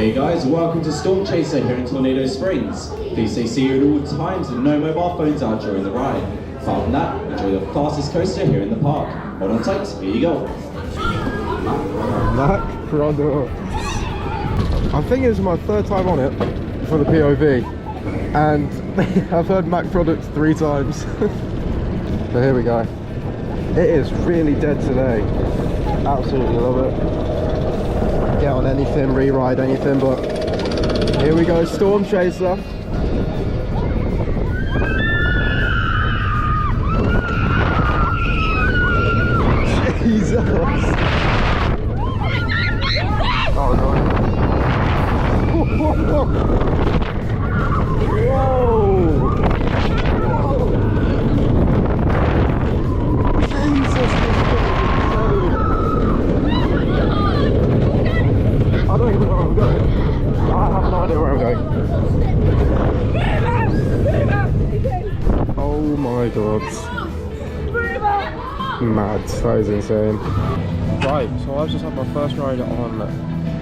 Hey guys, welcome to Storm Chaser here in Tornado Springs. Please stay seated at all times and no mobile phones out during the ride. Apart from that, enjoy the fastest coaster here in the park. Hold on tight, here you go. Mac Products. I think it's my third time on it for the POV, and I've heard Mac Products 3 times. So here we go. It is really dead today. Absolutely love it. Get on anything, re-ride anything, but here we go, Storm Chaser. Jesus! Oh no! Whoa! Jesus! I don't even know where I'm going. I have no idea where I'm going. Oh my god. Mad, that is insane. Right, so I've just had my first ride on,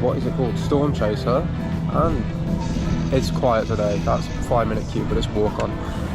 what is it called? Storm Chaser. And it's quiet today. That's 5-minute queue, but it's walk on.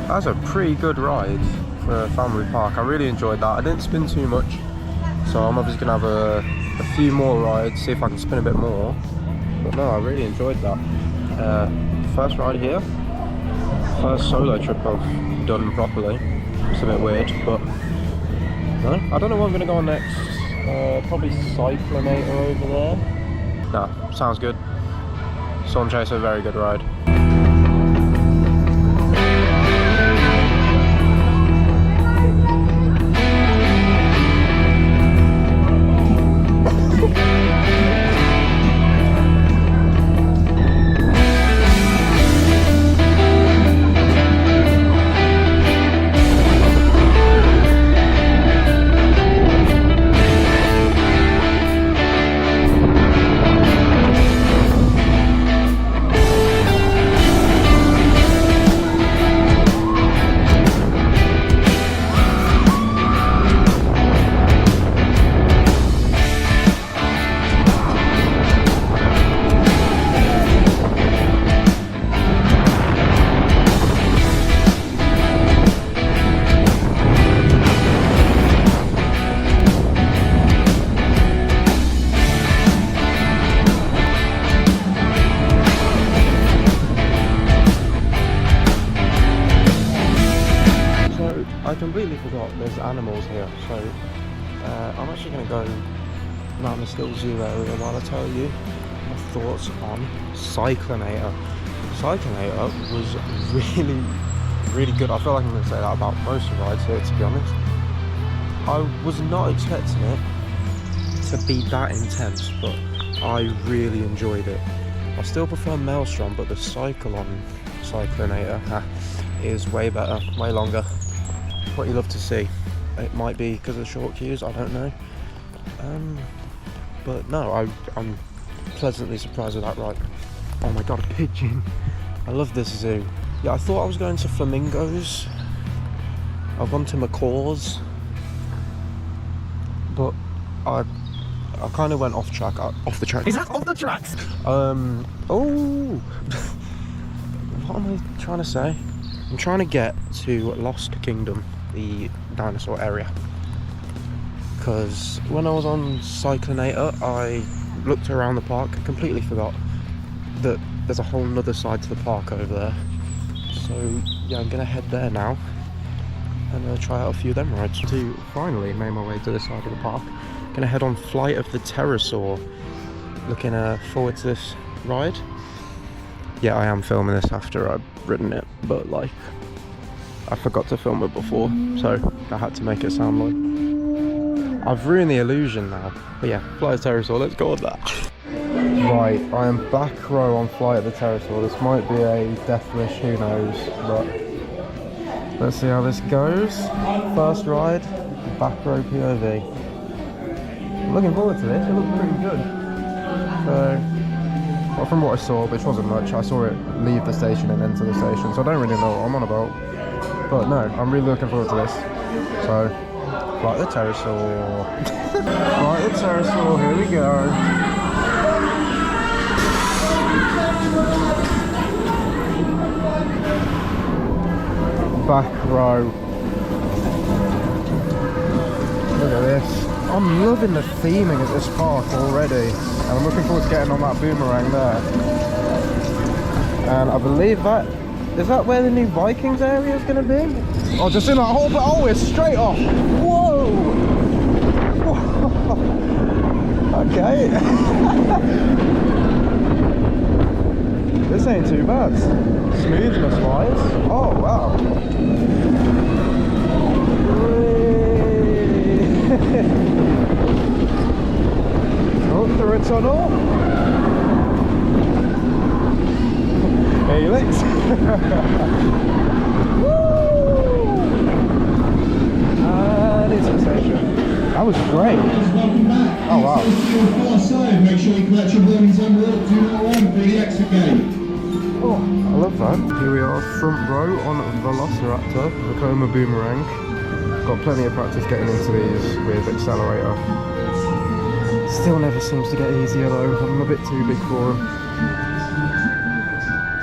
That's a pretty good ride for a family park. I really enjoyed that. I didn't spin too much, so I'm obviously gonna have a few more rides, see if I can spin a bit more. But no, I really enjoyed that. First ride here, first solo trip I've done properly. It's a bit weird, but no, I don't know what I'm gonna go on next. Probably Cyclonator over there. No, sounds good. Storm Chaser, very good ride. I completely forgot there's animals here, so I'm actually going to go around the Still Zoo area while I tell you my thoughts on Cyclonator. Cyclonator was really good. I feel like I'm going to say that about most of the rides here, to be honest. I was not expecting it to be that intense, but I really enjoyed it. I still prefer Maelstrom, but the Cyclonator is way better, way longer. What you love to see. It might be because of the short queues, I don't know. But no, I'm pleasantly surprised with that ride. Oh my god, a pigeon. I love this zoo. Yeah, I thought I was going to flamingos. I've gone to macaws. But I kind of went off track. Off the track. Is that off the tracks? Oh. What am I trying to say? I'm trying to get to Lost Kingdom, the dinosaur area, because when I was on Cyclonator I looked around the park, completely forgot that there's a whole nother side to the park over there. So yeah, I'm gonna head there now and try out a few of them rides. To finally make my way to this side of the park, gonna head on Flight of the Pterosaur. Looking forward to this ride. Yeah, I am filming this after I've ridden it, but like, I forgot to film it before, so I had to make it sound like I've ruined the illusion now. But yeah, Flight of the Pterosaur, let's go on that. Right, I am back row on Flight of the Pterosaur. This might be a death wish, who knows, but let's see how this goes. First ride, back row POV. I'm looking forward to this, it looks pretty good. So, well, from what I saw, which wasn't much, I saw it leave the station and enter the station, so I don't really know what I'm on about. But no, I'm really looking forward to this. So, Flight of the Pterosaur. Flight of the Pterosaur, here we go. Back row. Look at this. I'm loving the theming at this park already. And I'm looking forward to getting on that boomerang there. And I believe that... Is that where the new Vikings area is going to be? Oh, just in that hole, but oh, it's straight off. Whoa! Okay. This ain't too bad. Smoothness wise. Oh, wow. Oh, through a tunnel. Helix. And it's a session. That was great. Welcome back. Oh wow. To your far side. Make sure you collect your belongings on board 201 for the exit gate. Oh, I love that. Here we are, front row on Velociraptor, Vekoma Boomerang. Got plenty of practice getting into these with accelerator. Still never seems to get easier though. I'm a bit too big for them.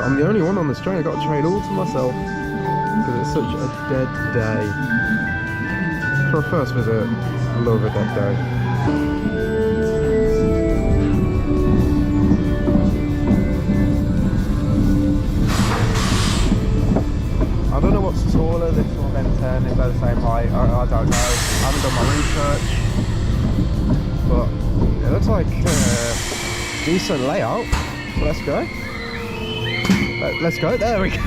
I'm the only one on this train. I got to train all to myself because it's such a dead day. For a first visit, I love a dead day. I don't know what's taller, this or Ben 10, if they're the same height. I don't know. I haven't done my research. But it looks like a decent layout. So let's go. Let's go. There we go.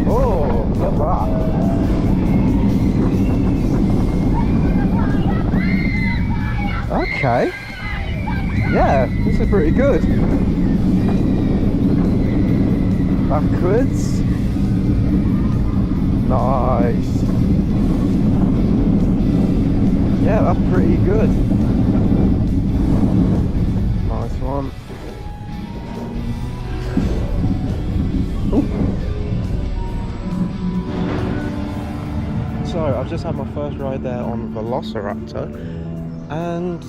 Oh, look at that. Okay. Yeah, this is pretty good. Backwards. Nice. Yeah, that's pretty good. Nice one. Ooh. So, I've just had my first ride there on Velociraptor, and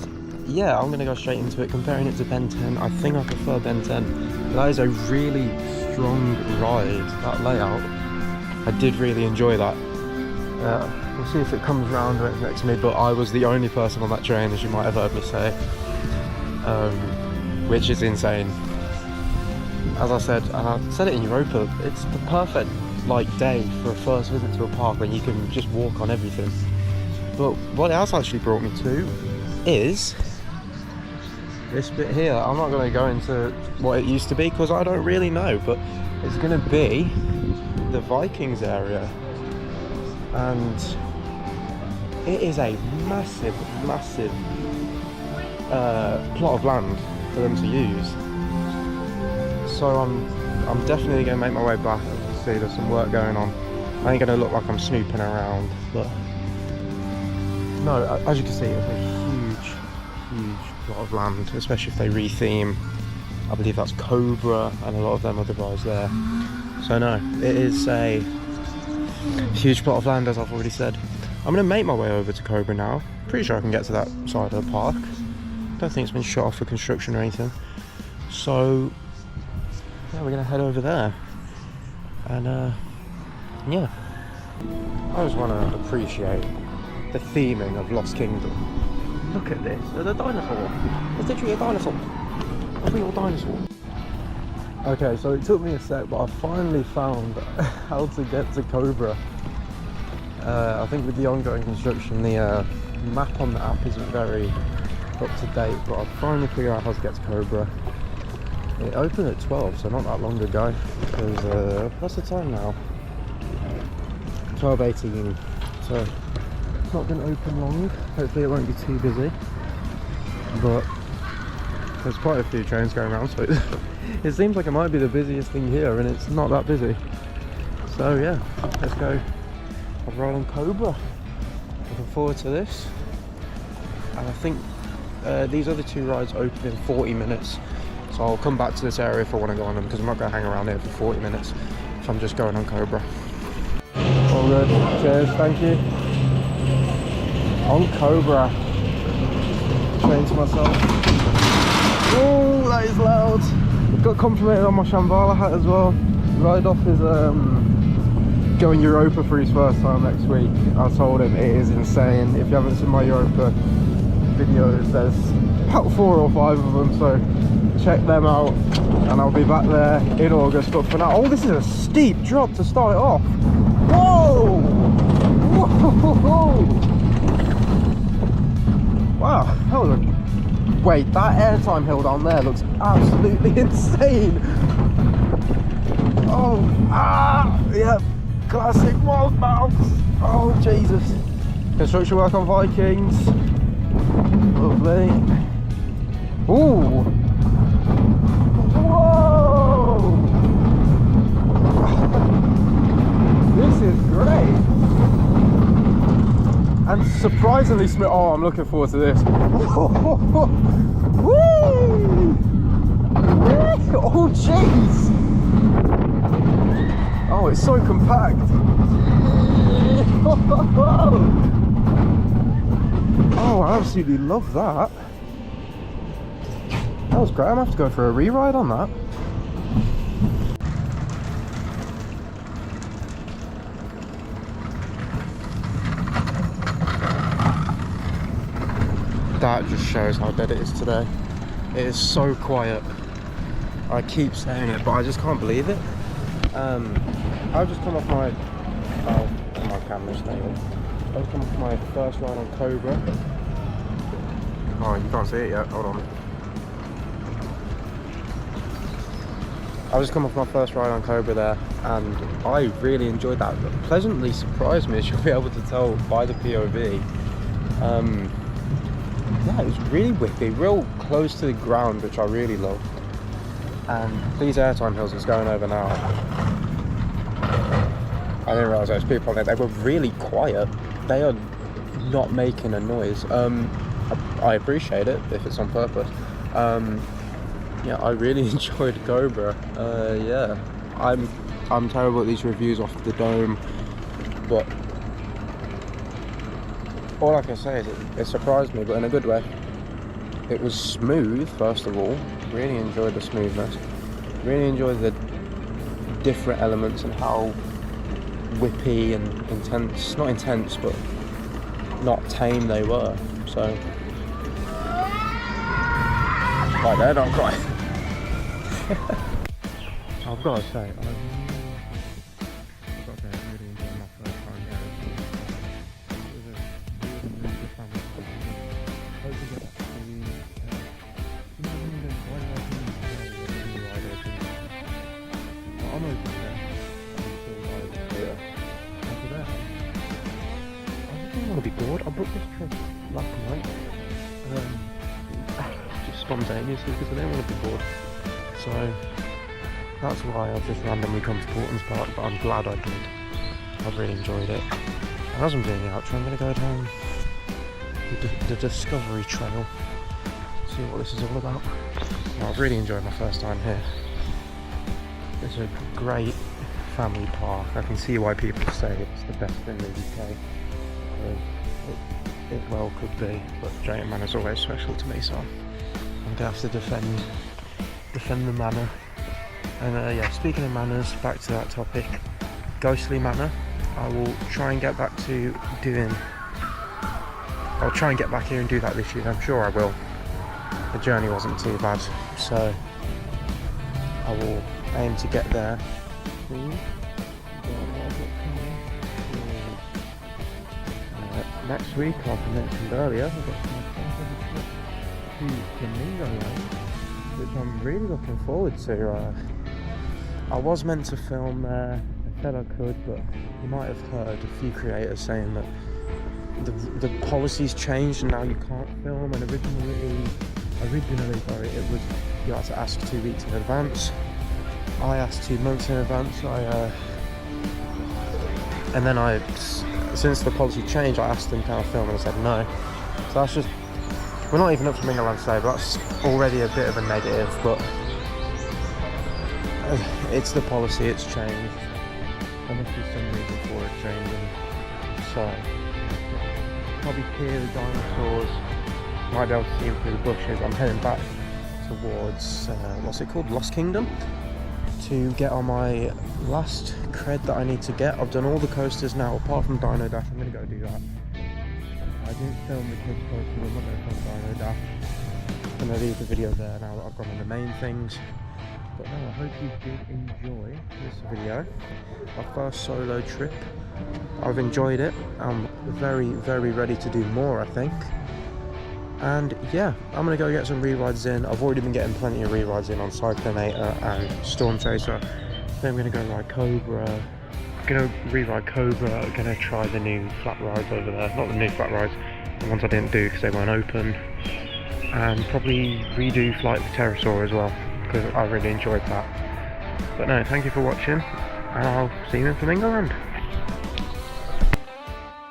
yeah, I'm going to go straight into it. Comparing it to Ben 10, I think I prefer Ben 10. That is a really strong ride, that layout. I did really enjoy that. We'll see if it comes round right next to me, but I was the only person on that train, as you might have heard me say, which is insane. As I said, and I said it in Europa, it's the perfect day for a first visit to a park when you can just walk on everything. But what else actually brought me to is this bit here. I'm not going to go into what it used to be because I don't really know, but it's going to be the Vikings area, and it is a massive plot of land for them to use. So I'm definitely going to make my way back. As you can see, there's some work going on. I ain't going to look like I'm snooping around, but no, as you can see, it's a huge plot of land, especially if they re-theme. I believe that's Cobra and a lot of them other guys there. So no, it is a huge plot of land, as I've already said. I'm going to make my way over to Cobra now. Pretty sure I can get to that side of the park. Don't think it's been shut off for construction or anything. So yeah, we're going to head over there. And yeah, I just want to appreciate the theming of Lost Kingdom. Look at this, there's a dinosaur. It's literally a dinosaur. A real dinosaur. Okay, so it took me a sec, but I finally found how to get to Cobra. I think with the ongoing construction, the map on the app isn't very up to date, but I finally figured out how to get to Cobra. It opened at 12, so not that long ago. Because what's the time now? 12:18. So it's not going to open long. Hopefully it won't be too busy. But there's quite a few trains going around, so it seems like it might be the busiest thing here, and it's not that busy. So yeah, let's go. I'll ride on Cobra. Looking forward to this. And I think these other two rides open in 40 minutes. So I'll come back to this area if I want to go on them, because I'm not going to hang around here for 40 minutes if I'm just going on Cobra. All good. Cheers, thank you. On Cobra. Trained to myself. Oh, that is loud. Got complimented on my Shambhala hat as well. Ride-off is going Europa for his first time next week. I told him it is insane. If you haven't seen my Europa videos, there's about 4 or 5 of them, so check them out. And I'll be back there in August. But for now, oh, this is a steep drop to start it off. Whoa! Whoa! Wow, that was a... Wait, that airtime hill down there looks absolutely insane. Oh, yeah, classic wild bounce. Oh, Jesus. Construction work on Vikings. Lovely. Ooh. Whoa. This is great. And surprisingly smooth. Oh, I'm looking forward to this. Whee! Oh, jeez. Oh, it's so compact. Oh, I absolutely love that. That was great. I'm gonna have to go for a re-ride on that. That just shows how dead it is today. It is so quiet. I keep saying it, but I just can't believe it. I've just come off my... Oh, my camera's staying. I've just come off my first ride on Cobra. Oh, you can't see it yet. Hold on. I just come off my first ride on Cobra there, and I really enjoyed that. It pleasantly surprised me, as you'll be able to tell by the POV. Yeah, it was really whippy, real close to the ground, which I really loved. And these airtime hills it's going over now, I didn't realise there was people on there. They were really quiet. They are not making a noise. I appreciate it if it's on purpose. Yeah, I really enjoyed Cobra. Yeah, I'm terrible at these reviews off the dome, but all I can say is it surprised me, but in a good way. It was smooth, first of all. Really enjoyed the smoothness. Really enjoyed the different elements and how whippy and intense, not intense, but not tame they were. So, right there, not quite. I've got to say, I booked this trip last night, just spontaneously because I didn't want to be bored. So that's why I've just randomly come to Paultons Park, but I'm glad I did. I've really enjoyed it. And as I'm doing the outro, I'm going to go down the Discovery Trail, see what this is all about. Well, I've really enjoyed my first time here. It's a great family park. I can see why people say it's the best in the UK. It well could be, but Giant Manor is always special to me, so I'm gonna have to defend the manor. And yeah, speaking of manors, back to that topic, Ghostly Manor. I will try and get back to doing. I'll try and get back here and do that this year. I'm sure I will. The journey wasn't too bad, so I will aim to get there. Next week, like I mentioned earlier, I've got to Flamingo Lake, which I'm really looking forward to. I was meant to film there, I said I could, but you might have heard a few creators saying that the policy's changed and now you can't film, and originally it was you had to ask 2 weeks in advance. I asked 2 months in advance. Since the policy changed, I asked them can I film, and I said no. So that's just, we're not even up to Mingaland today, but that's already a bit of a negative. But it's the policy, it's changed. There must be some reason for it changing. So probably hear the dinosaurs. Might be able to see them through the bushes. I'm heading back towards, what's it called? Lost Kingdom? To get on my last cred that I need to get. I've done all the coasters now, apart from Dino Dash. I'm going to go do that. I didn't film the kids coaster, I'm not going to film Dino Dash. I'm going to leave the video there now that I've gone on the main things. But no, I hope you did enjoy this video. My first solo trip. I've enjoyed it. I'm very, very ready to do more, I think. And yeah, I'm going to go get some re-rides in. I've already been getting plenty of re-rides in on Cyclonator and Storm Chaser. Then I'm going to go ride Cobra. I'm going to re-ride Cobra. I'm going to try the new flat rides over there. Not the new flat rides, the ones I didn't do because they weren't open. And probably redo Flight of the Pterosaur as well, because I really enjoyed that. But no, thank you for watching, and I'll see you in Flamingo Land.